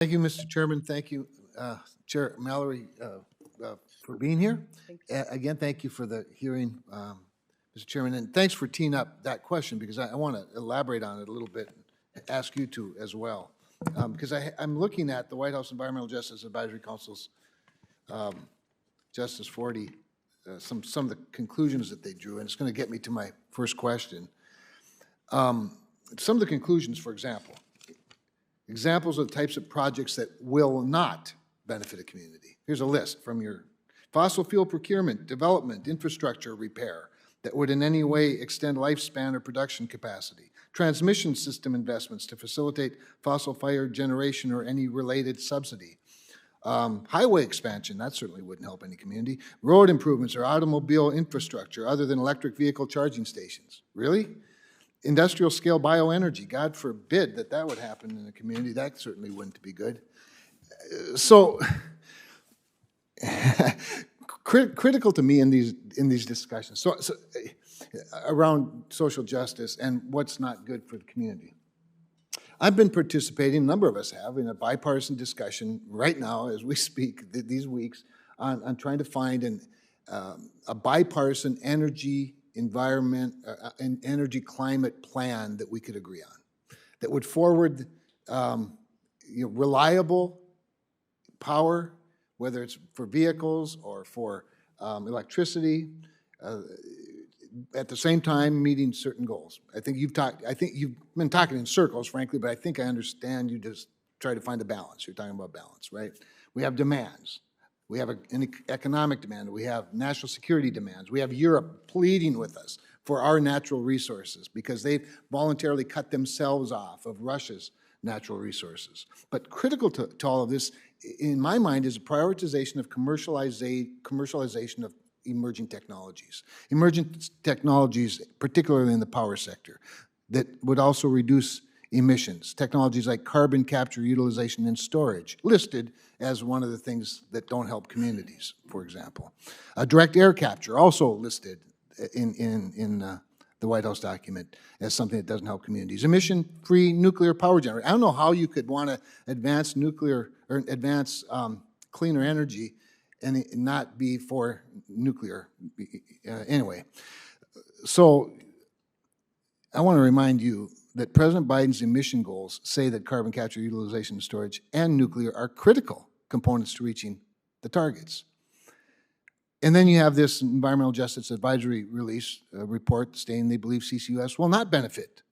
Thank you, Mr. Chairman. Thank you, Chair Mallory, for being here. Again, thank you for the hearing, Mr. Chairman, and thanks for teeing up that question because I want to elaborate on it a little bit, and ask you to as well. Because I'm looking at the White House Environmental Justice Advisory Council's Justice 40, some of the conclusions that they drew, and it's going to get me to my first question. Some of the conclusions, for example, examples of the types of projects that will not benefit a community. Here's a list from your fossil fuel procurement, development, infrastructure repair that would in any way extend lifespan or production capacity, transmission system investments to facilitate fossil fire generation or any related subsidy, highway expansion, that certainly wouldn't help any community, road improvements or automobile infrastructure other than electric vehicle charging stations. Really? Industrial scale bioenergy, God forbid that would happen in a community. That certainly wouldn't be good. So, critical to me in these discussions. So around social justice and what's not good for the community. I've been participating, a number of us have, in a bipartisan discussion right now as we speak these weeks on trying to find a bipartisan energy environment, an energy climate plan that we could agree on, that would forward reliable power, whether it's for vehicles or for electricity, at the same time meeting certain goals. I think you've been talking in circles, frankly, but I think I understand you just try to find a balance. You're talking about balance, right? We have demands. We have an economic demand. We have national security demands. We have Europe pleading with us for our natural resources because they've voluntarily cut themselves off of Russia's natural resources. But critical to all of this, in my mind, is a prioritization of commercialization of emerging technologies. Emerging technologies, particularly in the power sector, that would also reduce emissions. Technologies like carbon capture, utilization, and storage, listed as one of the things that don't help communities, for example. Direct air capture, also listed in the White House document as something that doesn't help communities. Emission-free nuclear power generation. I don't know how you could want to advance nuclear or advance cleaner energy and not be for nuclear. Anyway, so I want to remind you that President Biden's emission goals say that carbon capture, utilization, and storage, and nuclear are critical components to reaching the targets. And then you have this Environmental Justice Advisory report stating they believe CCUS will not benefit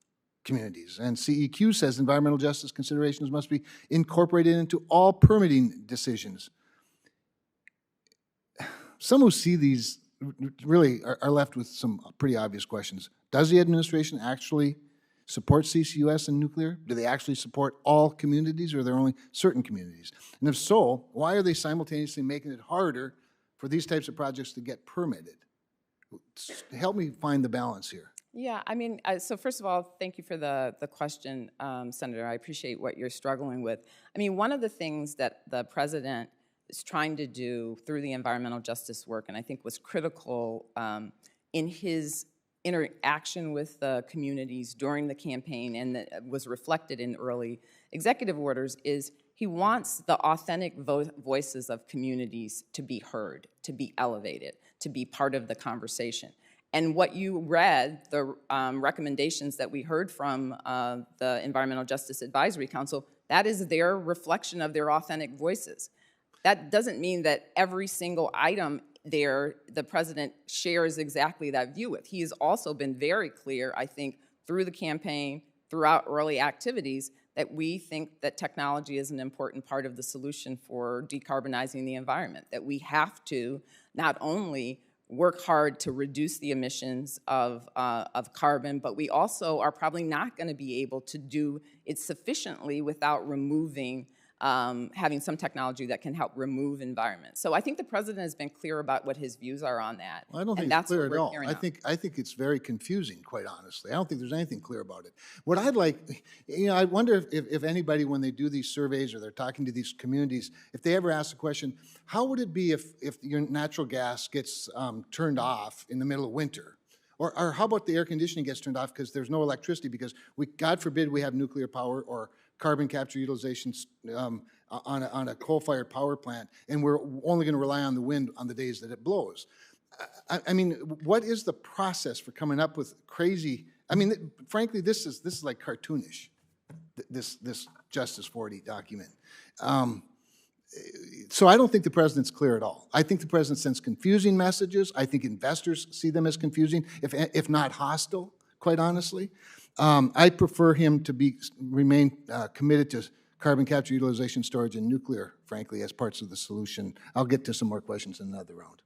communities. And CEQ says environmental justice considerations must be incorporated into all permitting decisions. Some who see these really are left with some pretty obvious questions. Does the administration actually support CCUS and nuclear? Do they actually support all communities, or are there only certain communities? And if so, why are they simultaneously making it harder for these types of projects to get permitted? Help me find the balance here. Yeah, I mean, so first of all, thank you for the question, Senator. I appreciate what you're struggling with. I mean, one of the things that the president is trying to do through the environmental justice work, and I think was critical in his interaction with the communities during the campaign and that was reflected in early executive orders, is he wants the authentic voices of communities to be heard, to be elevated, to be part of the conversation. And what you read, the recommendations that we heard from the Environmental Justice Advisory Council, that is their reflection of their authentic voices. That doesn't mean that every single item there, the president shares exactly that view with. He has also been very clear, I think, through the campaign, throughout early activities, that we think that technology is an important part of the solution for decarbonizing the environment, that we have to not only work hard to reduce the emissions of carbon, but we also are probably not going to be able to do it sufficiently without removing having some technology that can help remove environment. So I think the president has been clear about what his views are on that. Well, I don't think it's clear at all. I think it's very confusing, quite honestly. I don't think there's anything clear about it. What I'd like, I wonder if anybody, when they do these surveys or they're talking to these communities, if they ever ask the question, how would it be if your natural gas gets turned off in the middle of winter? Or how about the air conditioning gets turned off because there's no electricity because God forbid we have nuclear power or carbon capture utilization on a coal-fired power plant, and we're only going to rely on the wind on the days that it blows. I mean, what is the process for coming up with crazy? I mean, frankly, this is like cartoonish. This Justice 40 document. So I don't think the president's clear at all. I think the president sends confusing messages. I think investors see them as confusing, if not hostile, quite honestly. I prefer him to remain committed to carbon capture, utilization, storage, and nuclear, frankly, as parts of the solution. I'll get to some more questions in another round.